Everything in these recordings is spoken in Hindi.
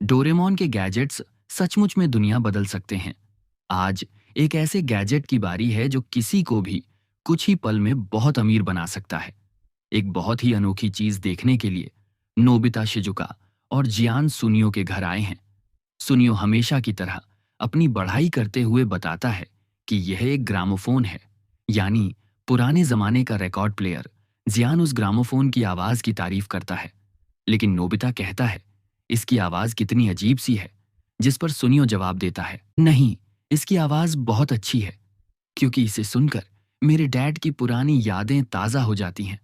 डोरेमोन के गैजेट्स सचमुच में दुनिया बदल सकते हैं। आज एक ऐसे गैजेट की बारी है जो किसी को भी कुछ ही पल में बहुत अमीर बना सकता है। एक बहुत ही अनोखी चीज देखने के लिए नोबिता शिजुका और जियान सुनियो के घर आए हैं। सुनियो हमेशा की तरह अपनी बढ़ाई करते हुए बताता है कि यह एक ग्रामोफोन है, यानी पुराने जमाने का रिकॉर्ड प्लेयर। जियान उस ग्रामोफोन की आवाज की तारीफ करता है, लेकिन नोबिता कहता है, इसकी आवाज कितनी अजीब सी है। जिस पर सुनियो जवाब देता है, नहीं, इसकी आवाज बहुत अच्छी है, क्योंकि इसे सुनकर मेरे डैड की पुरानी यादें ताजा हो जाती हैं।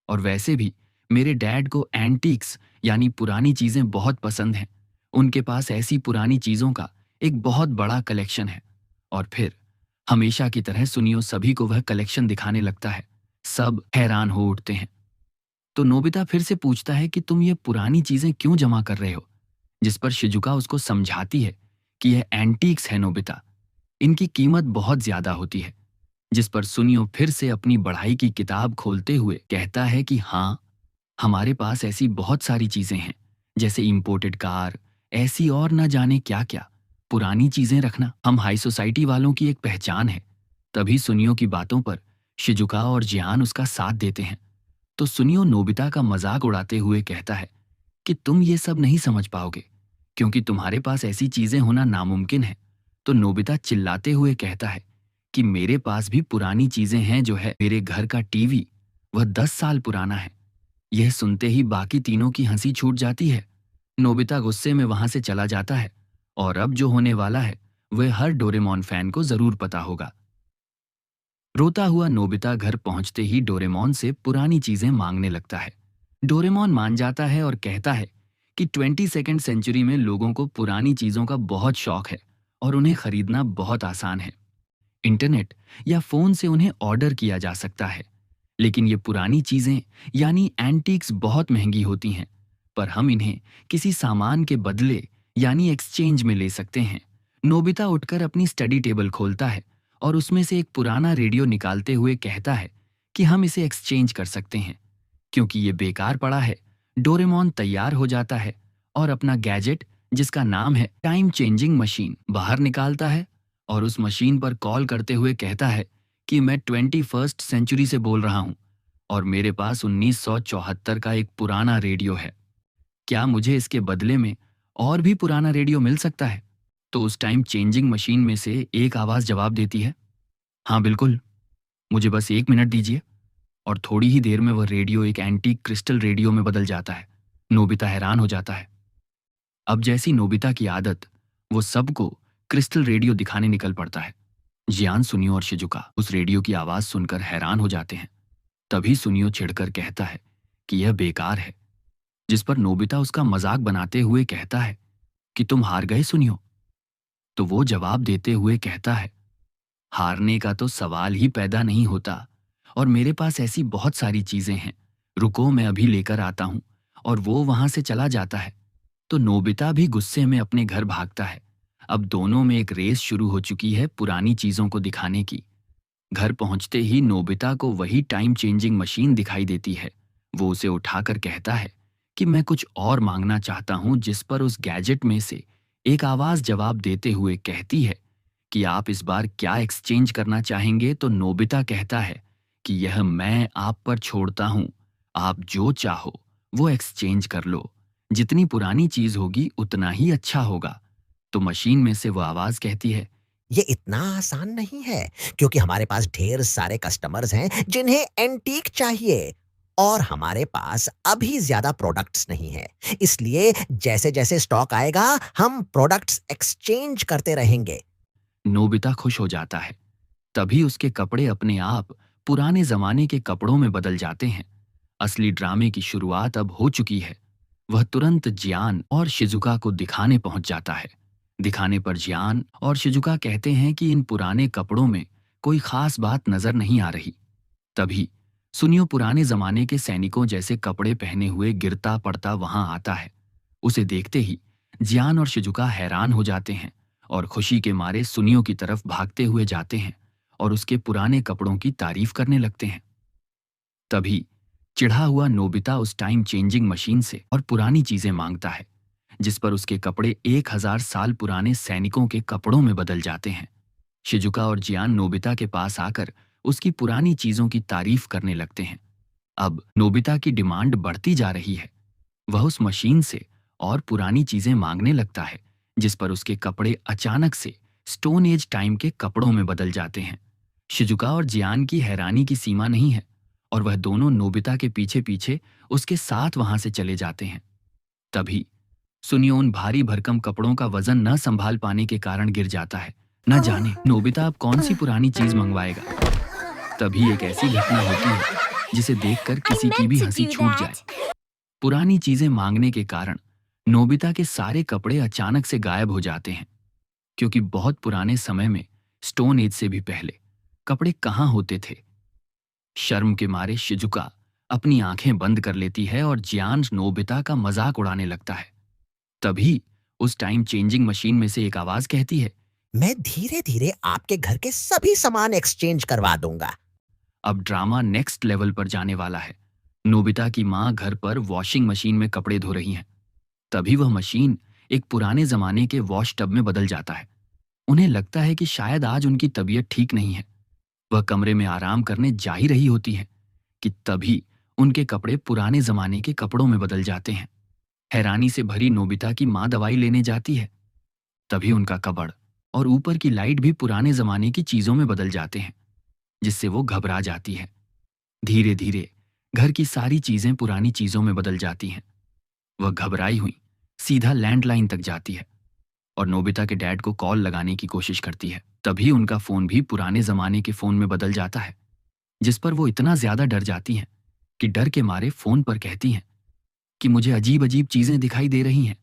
और वैसे भी मेरे डैड को एंटीक्स यानी पुरानी चीजें बहुत पसंद हैं। उनके पास ऐसी पुरानी चीजों का एक बहुत बड़ा कलेक्शन है। और फिर हमेशा की तरह सुनियो सभी को वह कलेक्शन दिखाने लगता है। सब हैरान हो उठते हैं। तो नोबिता फिर से पूछता है कि तुम ये पुरानी चीजें क्यों जमा कर रहे हो। जिस पर शिजुका उसको समझाती है कि यह एंटीक्स है नोबिता, इनकी कीमत बहुत ज्यादा होती है। जिस पर सुनियो फिर से अपनी पढ़ाई की किताब खोलते हुए कहता है कि हाँ, हमारे पास ऐसी बहुत सारी चीजें हैं, जैसे इंपोर्टेड कार, ऐसी और न जाने क्या क्या। पुरानी चीजें रखना हम हाई सोसाइटी वालों की एक पहचान है। तभी सुनियो की बातों पर शिजुका और जियान उसका साथ देते हैं। तो सुनियो नोबिता का मजाक उड़ाते हुए कहता है कि तुम ये सब नहीं समझ पाओगे, क्योंकि तुम्हारे पास ऐसी चीजें होना नामुमकिन है। तो नोबिता चिल्लाते हुए कहता है कि मेरे पास भी पुरानी चीजें हैं। जो है मेरे घर का टीवी, वह 10 साल पुराना है। यह सुनते ही बाकी तीनों की हंसी छूट जाती है। नोबिता गुस्से में वहां से चला जाता है, और अब जो होने वाला है वह हर डोरेमोन फैन को जरूर पता होगा। रोता हुआ नोबिता घर पहुंचते ही डोरेमोन से पुरानी चीजें मांगने लगता है। डोरेमोन मान जाता है और कहता है कि 22वीं सेंचुरी में लोगों को पुरानी चीजों का बहुत शौक है और उन्हें खरीदना बहुत आसान है। इंटरनेट या फोन से उन्हें ऑर्डर किया जा सकता है। लेकिन ये पुरानी चीजें यानी एंटीक्स बहुत महंगी होती हैं, पर हम इन्हें किसी सामान के बदले यानी एक्सचेंज में ले सकते हैं। नोबिता उठकर अपनी स्टडी टेबल खोलता है और उसमें से एक पुराना रेडियो निकालते हुए कहता है कि हम इसे एक्सचेंज कर सकते हैं, क्योंकि ये बेकार पड़ा है। डोरेमोन तैयार हो जाता है और अपना गैजेट, जिसका नाम है टाइम चेंजिंग मशीन, बाहर निकालता है और उस मशीन पर कॉल करते हुए कहता है कि मैं 21st सेंचुरी से बोल रहा हूं और मेरे पास 1974 का एक पुराना रेडियो है। क्या मुझे इसके बदले में और भी पुराना रेडियो मिल सकता है? तो उस टाइम चेंजिंग मशीन में से एक आवाज जवाब देती है, हाँ बिल्कुल, मुझे बस 1 मिनट दीजिए। और थोड़ी ही देर में वह रेडियो एक एंटीक क्रिस्टल रेडियो में बदल जाता है। नोबिता हैरान हो जाता है। अब जैसी नोबिता की आदत, वो सबको क्रिस्टल रेडियो दिखाने निकल पड़ता है। जियान, सुनियो और शिजुका उस रेडियो की आवाज सुनकर हैरान हो जाते हैं। तभी सुनियो चिढ़कर कहता है कि यह बेकार है। जिस पर नोबिता उसका मजाक बनाते हुए कहता है कि तुम हार गए सुनियो। तो वो जवाब देते हुए कहता है, हारने का तो सवाल ही पैदा नहीं होता, और मेरे पास ऐसी बहुत सारी चीजें हैं, रुको मैं अभी लेकर आता हूं। और वो वहां से चला जाता है। तो नोबिता भी गुस्से में अपने घर भागता है। अब दोनों में एक रेस शुरू हो चुकी है पुरानी चीजों को दिखाने की। घर पहुंचते ही नोबिता को वही टाइम चेंजिंग मशीन दिखाई देती है। वो उसे उठाकर कहता है कि मैं कुछ और मांगना चाहता हूं। जिस पर उस गैजेट में से एक आवाज जवाब देते हुए कहती है कि आप इस बार क्या एक्सचेंज करना चाहेंगे। तो नोबिता कहता है कि यह मैं आप पर छोड़ता हूं, आप जो चाहो वो एक्सचेंज कर लो। जितनी पुरानी चीज होगी उतना ही अच्छा होगा। तो मशीन में से वो आवाज कहती है, ये इतना आसान नहीं है, क्योंकि हमारे पास ढेर सारे कस्टमर्स हैं जिन्हें एंटीक चाहिए और हमारे पास अभी ज्यादा प्रोडक्ट्स नहीं है। इसलिए जैसे जैसे स्टॉक आएगा हम प्रोडक्ट्स एक्सचेंज करते रहेंगे। नोबिता खुश हो जाता है। तभी उसके कपड़े अपने आप पुराने जमाने के कपड़ों में बदल जाते हैं। असली ड्रामे की शुरुआत अब हो चुकी है। वह तुरंत जियान और शिजुका को दिखाने पहुंच जाता है। दिखाने पर जियान और शिजुका कहते हैं कि इन पुराने कपड़ों में कोई खास बात नजर नहीं आ रही। तभी सुनियो पुराने जमाने के सैनिकों जैसे कपड़े पहने हुए गिरता पड़ता वहां आता है। उसे देखते ही जियान और शिजुका हैरान हो जाते हैं और खुशी के मारे सुनियो की तरफ भागते हुए जाते हैं और उसके पुराने कपड़ों की तारीफ करने लगते हैं। तभी चिढ़ा हुआ नोबिता उस टाइम चेंजिंग मशीन से और पुरानी चीजें मांगता है। जिस पर उसके कपड़े 1000 साल पुराने सैनिकों के कपड़ों में बदल जाते हैं। शिजुका और जियान नोबिता के पास आकर उसकी पुरानी चीजों की तारीफ करने लगते हैं। अब नोबिता की डिमांड बढ़ती जा रही है। वह उस मशीन से और पुरानी चीजें मांगने लगता है, जिस पर उसके कपड़े अचानक से स्टोन एज टाइम के कपड़ों में बदल जाते हैं। शिजुका और जियान की हैरानी की सीमा नहीं है और वह दोनों नोबिता के पीछे पीछे उसके साथ वहां से चले जाते हैं। तभी सुनियोन भारी भरकम कपड़ों का वजन न संभाल पाने के कारण गिर जाता है। न जाने नोबिता अब कौन सी पुरानी चीज मंगवाएगा। तभी एक ऐसी घटना होती है जिसे देखकर किसी की भी हंसी छूट जाए। पुरानी चीजें मांगने के कारण नोबिता के सारे कपड़े अचानक से गायब हो जाते हैं, क्योंकि बहुत पुराने समय में, स्टोन एज से भी पहले, कपड़े कहाँ होते थे। शर्म के मारे शिजुका अपनी आंखें बंद कर लेती है और जियान नोबिता का मजाक उड़ाने लगता है। तभी उस टाइम चेंजिंग मशीन में से एक आवाज कहती है, मैं धीरे-धीरे आपके घर के सभी सामान एक्सचेंज करवा दूंगा। अब ड्रामा नेक्स्ट लेवल पर जाने वाला है। नोबिता की माँ घर पर वॉशिंग मशीन में कपड़े धो रही हैं। तभी वह मशीन एक पुराने जमाने के वॉश टब में बदल जाता है। उन्हें लगता है कि शायद आज उनकी तबीयत ठीक नहीं है। वह कमरे में आराम करने जा ही रही होती है कि तभी उनके कपड़े पुराने जमाने के कपड़ों में बदल जाते हैं। हैरानी से भरी नोबिता की माँ दवाई लेने जाती है। तभी उनका कबर्ड और ऊपर की लाइट भी पुराने जमाने की चीजों में बदल जाते हैं, जिससे वो घबरा जाती है। धीरे धीरे घर की सारी चीजें पुरानी चीजों में बदल जाती हैं। वह घबराई हुई सीधा लैंडलाइन तक जाती है और नोबिता के डैड को कॉल लगाने की कोशिश करती है। तभी उनका फोन भी पुराने जमाने के फोन में बदल जाता है, जिस पर वो इतना ज्यादा डर जाती हैं कि डर के मारे फोन पर कहती हैं कि मुझे अजीब अजीब चीजें दिखाई दे रही हैं।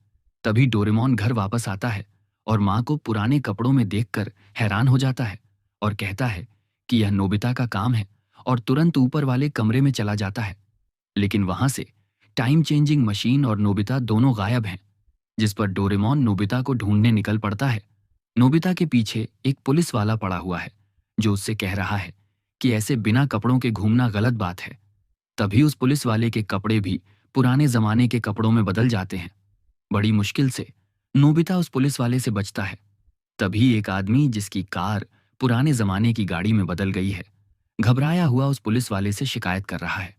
तभी डोरेमोन घर वापस आता है और माँ को पुराने कपड़ों में देखकर हैरान हो जाता है और कहता है कि यह नोबिता का काम है और तुरंत ऊपर वाले कमरे में चला जाता है। लेकिन वहां से टाइम चेंजिंग मशीन और नोबिता दोनों गायब हैं, जिस पर डोरेमोन नोबिता को ढूंढने निकल पड़ता है। नोबिता के पीछे एक पुलिस वाला पड़ा हुआ है जो उससे कह रहा है कि ऐसे बिना कपड़ों के घूमना गलत बात है। तभी उस पुलिस वाले के कपड़े भी पुराने जमाने के कपड़ों में बदल जाते हैं। बड़ी मुश्किल से नोबिता उस पुलिस वाले से बचता है। तभी एक आदमी जिसकी कार पुराने जमाने की गाड़ी में बदल गई है, घबराया हुआ उस पुलिस वाले से शिकायत कर रहा है।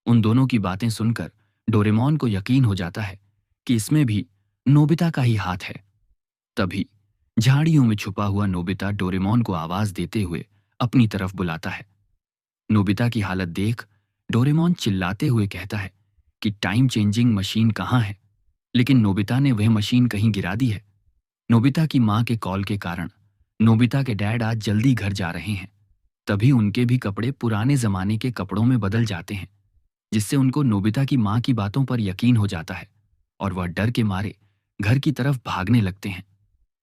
उन दोनों की बातें सुनकर डोरेमोन को यकीन हो जाता है कि इसमें भी नोबिता का ही हाथ है। तभी झाड़ियों में छुपा हुआ नोबिता डोरेमोन को आवाज देते हुए अपनी तरफ बुलाता है। नोबिता की हालत देख डोरेमोन चिल्लाते हुए कहता है कि टाइम चेंजिंग मशीन कहाँ है, लेकिन नोबिता ने वह मशीन कहीं गिरा दी है। नोबिता की माँ के कॉल के कारण नोबिता के डैड आज जल्दी घर जा रहे हैं। तभी उनके भी कपड़े पुराने जमाने के कपड़ों में बदल जाते हैं, जिससे उनको नोबिता की माँ की बातों पर यकीन हो जाता है और वह डर के मारे घर की तरफ भागने लगते हैं।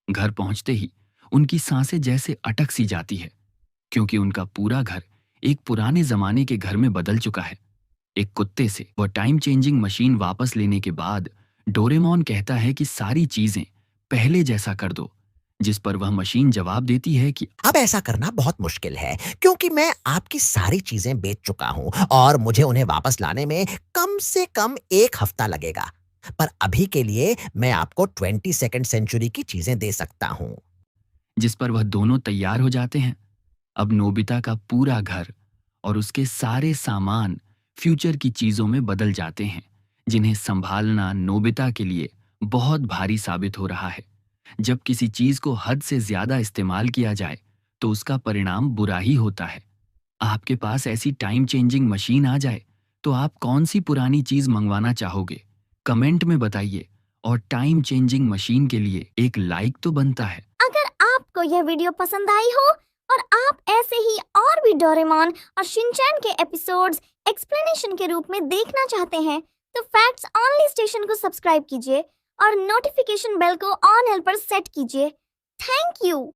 घर पहुंचते ही उनकी सांसें जैसे अटक सी जाती है, क्योंकि उनका पूरा घर एक पुराने जमाने के घर में बदल चुका है। एक कुत्ते से वह टाइम चेंजिंग मशीन वापस लेने के बाद डोरेमोन कहता है कि सारी चीजें पहले जैसा कर दो, जिस पर वह मशीन जवाब देती है कि अब ऐसा करना बहुत मुश्किल है क्योंकि मैं आपकी सारी चीजें बेच चुका हूं और मुझे उन्हें वापस लाने में कम से कम 1 हफ्ता लगेगा। पर अभी के लिए मैं आपको 22nd सेंचुरी की चीजें दे सकता हूं। जिस पर वह दोनों तैयार हो जाते हैं। अब नोबिता का पूरा घर और उसके सारे सामान फ्यूचर की चीजों में बदल जाते हैं, जिन्हें संभालना नोबिता के लिए बहुत भारी साबित हो रहा है। जब किसी चीज को हद से ज्यादा इस्तेमाल किया जाए तो उसका परिणाम बुरा ही होता है। आपके पास ऐसी टाइम चेंजिंग मशीन आ जाए तो आप कौन सी पुरानी चीज मंगवाना चाहोगे? कमेंट में बताइए और टाइम चेंजिंग मशीन के लिए एक लाइक तो बनता है। अगर आपको यह वीडियो पसंद आई हो और आप ऐसे ही और भी डोरेमोन और शिनचैन के एपिसोड्स एक्सप्लेनेशन के रूप में देखना चाहते हैं तो फैक्ट्स ओनली स्टेशन को सब्सक्राइब कीजिए और नोटिफिकेशन बेल को ऑन पर सेट कीजिए। Thank you.